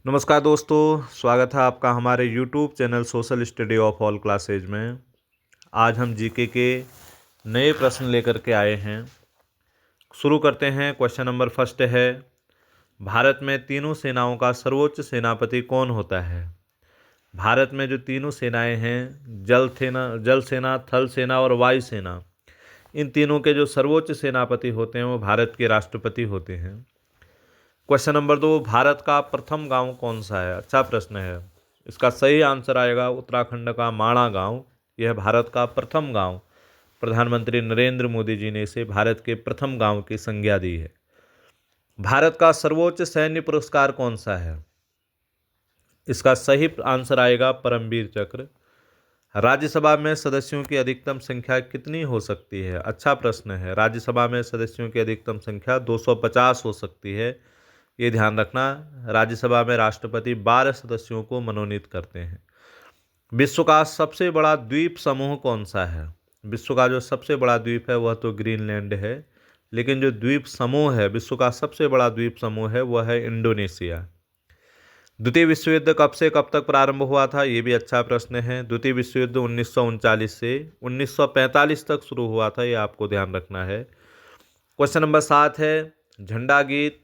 नमस्कार दोस्तों, स्वागत है आपका हमारे YouTube channel social study of all classes में। आज हम जीके के नए प्रश्न लेकर के आए हैं। शुरू करते हैं। क्वेश्चन नंबर फर्स्ट है, भारत में तीनों सेनाओं का सर्वोच्च सेनापति कौन होता है? भारत में जो तीनों सेनाएं हैं, जल सेना, थल सेना और वायु सेना, इन तीनों के जो सर्वोच्च सेनापति होते हैं वो भारत के राष्ट्रपति होते हैं। क्वेश्चन नंबर 2, भारत का प्रथम गांव कौन सा है? अच्छा प्रश्न है। इसका सही आंसर आएगा उत्तराखंड का माणा गांव। यह भारत का प्रथम गांव, प्रधानमंत्री नरेंद्र मोदी जी ने इसे भारत के प्रथम गांव की संज्ञा दी है। भारत का सर्वोच्च सैन्य पुरस्कार कौन सा है? इसका सही आंसर आएगा परमवीर चक्र। राज्यसभा में सदस्यों की अधिकतम संख्या कितनी हो सकती है? अच्छा प्रश्न है। राज्यसभा में सदस्यों की अधिकतम संख्या 250 हो सकती है। ये ध्यान रखना। राज्यसभा में राष्ट्रपति 12 सदस्यों को मनोनीत करते हैं। विश्व का सबसे बड़ा द्वीप समूह कौन सा है? विश्व का जो सबसे बड़ा द्वीप है वह तो ग्रीनलैंड है, लेकिन जो द्वीप समूह है, विश्व का सबसे बड़ा द्वीप समूह है, वह है इंडोनेशिया। द्वितीय विश्व युद्ध कब से कब तक प्रारंभ हुआ था? ये भी अच्छा प्रश्न है। द्वितीय विश्व युद्ध 1939 से 1945 तक शुरू हुआ था, ये आपको ध्यान रखना है। क्वेश्चन नंबर 7 है, झंडा गीत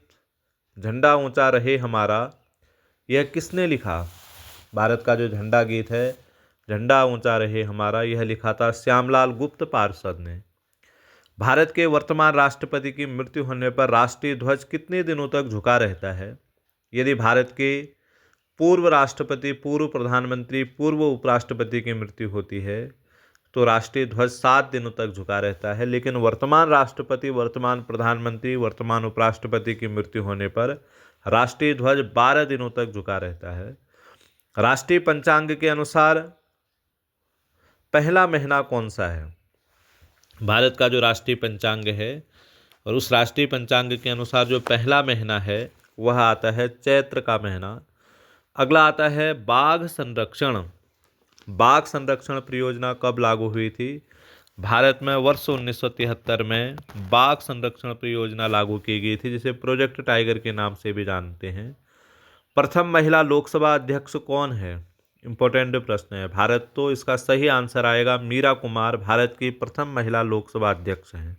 झंडा ऊंचा रहे हमारा, यह किसने लिखा? भारत का जो झंडा गीत है, झंडा ऊंचा रहे हमारा, यह लिखा था श्यामलाल गुप्त पार्षद ने। भारत के वर्तमान राष्ट्रपति की मृत्यु होने पर राष्ट्रीय ध्वज कितने दिनों तक झुका रहता है? यदि भारत के पूर्व राष्ट्रपति, पूर्व प्रधानमंत्री, पूर्व उपराष्ट्रपति की मृत्यु होती है तो राष्ट्रीय ध्वज 7 दिनों तक झुका रहता है, लेकिन वर्तमान राष्ट्रपति, वर्तमान प्रधानमंत्री, वर्तमान उपराष्ट्रपति की मृत्यु होने पर राष्ट्रीय ध्वज 12 दिनों तक झुका रहता है। राष्ट्रीय पंचांग के अनुसार पहला महीना कौन सा है? भारत का जो राष्ट्रीय पंचांग है, और उस राष्ट्रीय पंचांग के अनुसार जो पहला महीना है वह आता है चैत्र का महीना। अगला आता है बाघ संरक्षण। बाघ संरक्षण परियोजना कब लागू हुई थी? भारत में वर्ष 1973 में बाघ संरक्षण परियोजना लागू की गई थी, जिसे प्रोजेक्ट टाइगर के नाम से भी जानते हैं। प्रथम महिला लोकसभा अध्यक्ष कौन है? इंपॉर्टेंट प्रश्न है। भारत तो इसका सही आंसर आएगा मीरा कुमार, भारत की प्रथम महिला लोकसभा अध्यक्ष हैं।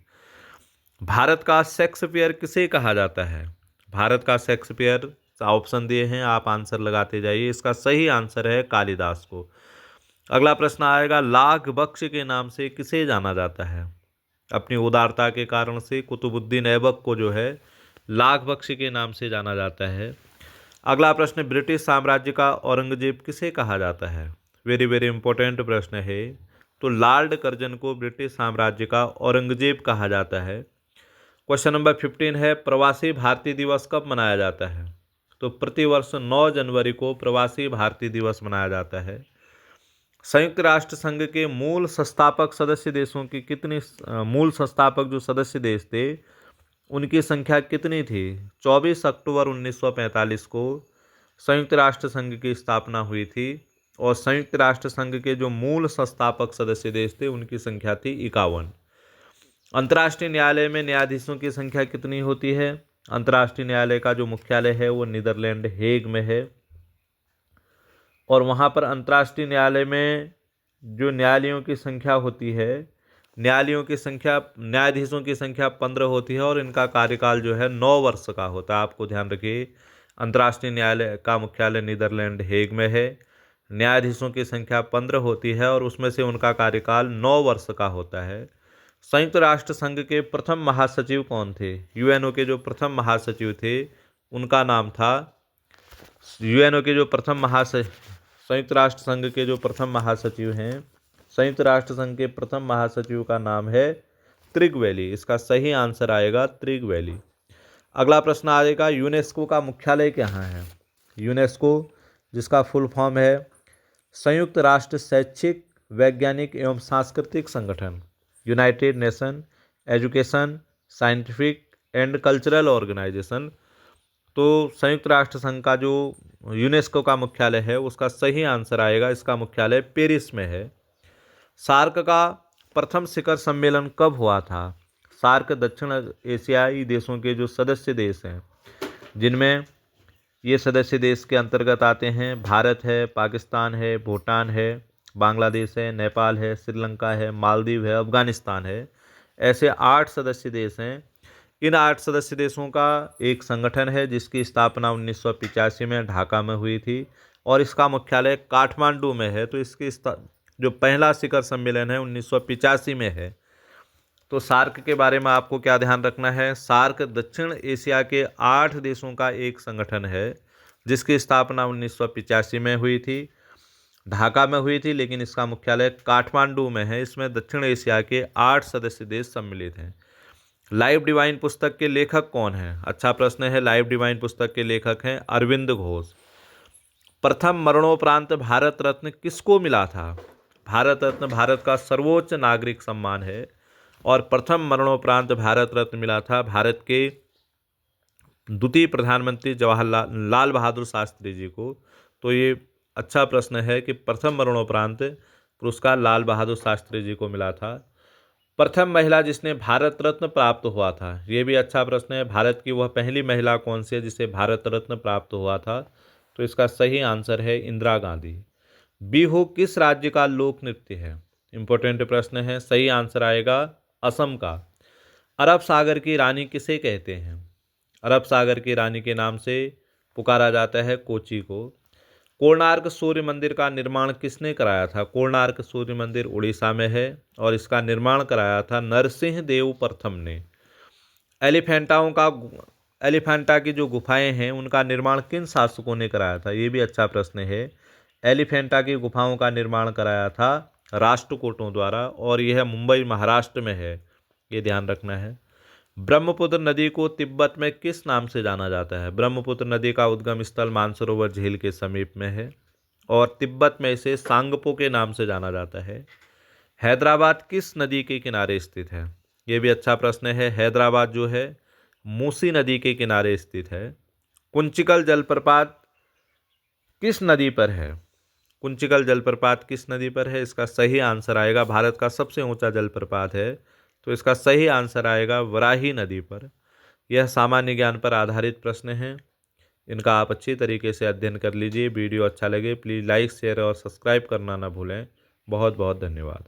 भारत का शेक्सपियर किसे कहा जाता है? भारत का शेक्सपियर, ऑप्शन दिए हैं, आप आंसर लगाते जाइए। इसका सही आंसर है कालिदास को। अगला प्रश्न आएगा, लाख बख्श के नाम से किसे जाना जाता है? अपनी उदारता के कारण से कुतुबुद्दीन ऐबक को जो है लाख बख्श के नाम से जाना जाता है। अगला प्रश्न, ब्रिटिश साम्राज्य का औरंगजेब किसे कहा जाता है? वेरी वेरी इंपॉर्टेंट प्रश्न है। तो लॉर्ड कर्जन को ब्रिटिश साम्राज्य का औरंगजेब कहा जाता है। क्वेश्चन नंबर 15 है, प्रवासी भारतीय दिवस कब मनाया जाता है? तो प्रतिवर्ष 9 जनवरी को प्रवासी भारतीय दिवस मनाया जाता है। संयुक्त राष्ट्र संघ के मूल संस्थापक सदस्य देशों की कितनी, मूल संस्थापक जो सदस्य देश थे उनकी संख्या कितनी थी? 24 अक्टूबर 1945 को संयुक्त राष्ट्र संघ की स्थापना हुई थी, और संयुक्त राष्ट्र संघ के जो मूल संस्थापक सदस्य देश थे उनकी संख्या थी 51। अंतर्राष्ट्रीय न्यायालय में न्यायाधीशों की संख्या कितनी होती है? अंतर्राष्ट्रीय न्यायालय का जो मुख्यालय है वो नीदरलैंड हेग में है, और वहाँ पर अंतर्राष्ट्रीय न्यायालय में जो न्यायालयों की संख्या होती है, न्यायाधीशों की संख्या 15 होती है, और इनका कार्यकाल जो है 9 वर्ष का होता है। आपको ध्यान रखिए, अंतर्राष्ट्रीय न्यायालय का मुख्यालय नीदरलैंड हेग में है, न्यायाधीशों की संख्या 15 होती है, और उसमें से उनका कार्यकाल 9 वर्ष का होता है। संयुक्त राष्ट्र संघ के प्रथम महासचिव कौन थे? यूएनओ के जो प्रथम महासचिव थे उनका नाम था, यूएनओ के जो प्रथम महासचिव, संयुक्त राष्ट्र संघ के जो प्रथम महासचिव हैं, संयुक्त राष्ट्र संघ के प्रथम महासचिव का नाम है त्रिगवैली। इसका सही आंसर आएगा त्रिगवैली। अगला प्रश्न आएगा, यूनेस्को का मुख्यालय कहाँ है? यूनेस्को, जिसका फुल फॉर्म है संयुक्त राष्ट्र शैक्षिक, वैज्ञानिक एवं सांस्कृतिक संगठन, United Nation Education, Scientific and Cultural Organisation. तो संयुक्त राष्ट्र संघ का जो यूनेस्को का मुख्यालय है उसका सही आंसर आएगा, इसका मुख्यालय पेरिस में है। सार्क का प्रथम शिखर सम्मेलन कब हुआ था? सार्क दक्षिण एशियाई देशों के जो सदस्य देश हैं, जिनमें ये सदस्य देश के अंतर्गत आते हैं। भारत है, पाकिस्तान है, भूटान है, बांग्लादेश है, नेपाल है, श्रीलंका है, मालदीव है, अफगानिस्तान है। ऐसे 8 सदस्य देश हैं। इन 8 सदस्य देशों का एक संगठन है जिसकी स्थापना 1985 में ढाका में हुई थी और इसका मुख्यालय काठमांडू में है। तो इसकी जो पहला शिखर सम्मेलन है 1985 में है। तो सार्क के बारे में आपको क्या ध्यान रखना है, सार्क दक्षिण एशिया के 8 देशों का एक संगठन है जिसकी स्थापना 1985 में हुई थी, ढाका में हुई थी, लेकिन इसका मुख्यालय काठमांडू में है। इसमें दक्षिण एशिया के 8 सदस्य देश सम्मिलित हैं। लाइफ डिवाइन पुस्तक के लेखक कौन हैं? अच्छा प्रश्न है। लाइफ डिवाइन पुस्तक के लेखक हैं अरविंद घोष। प्रथम मरणोपरांत भारत रत्न किसको मिला था? भारत रत्न भारत का सर्वोच्च नागरिक सम्मान है और प्रथम मरणोपरांत भारत रत्न मिला था भारत के द्वितीय प्रधानमंत्री जवाहरलाल लाल बहादुर शास्त्री जी को। तो ये अच्छा प्रश्न है कि प्रथम मरणोपरांत पुरस्कार लाल बहादुर शास्त्री जी को मिला था। प्रथम महिला जिसने भारत रत्न प्राप्त हुआ था, ये भी अच्छा प्रश्न है। भारत की वह पहली महिला कौन सी है जिसे भारत रत्न प्राप्त हुआ था? तो इसका सही आंसर है इंदिरा गांधी। बिहू किस राज्य का लोक नृत्य है? इंपॉर्टेंट प्रश्न है। सही आंसर आएगा असम का। अरब सागर की रानी किसे कहते हैं? अरब सागर की रानी के नाम से पुकारा जाता है कोची को। कोणार्क सूर्य मंदिर का निर्माण किसने कराया था? कोणार्क सूर्य मंदिर उड़ीसा में है और इसका निर्माण कराया था नरसिंह देव प्रथम ने। एलिफेंटा की जो गुफाएं हैं उनका निर्माण किन शासकों ने कराया था? ये भी अच्छा प्रश्न है। एलिफेंटा की गुफाओं का निर्माण कराया था राष्ट्रकूटों द्वारा और यह मुंबई महाराष्ट्र में है, ये ध्यान रखना है। ब्रह्मपुत्र नदी को तिब्बत में किस नाम से जाना जाता है? ब्रह्मपुत्र नदी का उद्गम स्थल मानसरोवर झील के समीप में है और तिब्बत में इसे सांगपो के नाम से जाना जाता है। हैदराबाद किस नदी के किनारे स्थित है? ये भी अच्छा प्रश्न है। हैदराबाद जो है मूसी नदी के किनारे स्थित है। कुंचिकल जलप्रपात किस नदी पर है? कुंचिकल जलप्रपात किस नदी पर है? इसका सही आंसर आएगा, भारत का सबसे ऊंचा जलप्रपात है तो इसका सही आंसर आएगा वराही नदी पर। यह सामान्य ज्ञान पर आधारित प्रश्न हैं, इनका आप अच्छी तरीके से अध्ययन कर लीजिए। वीडियो अच्छा लगे प्लीज़ लाइक शेयर और सब्सक्राइब करना ना भूलें। बहुत बहुत धन्यवाद।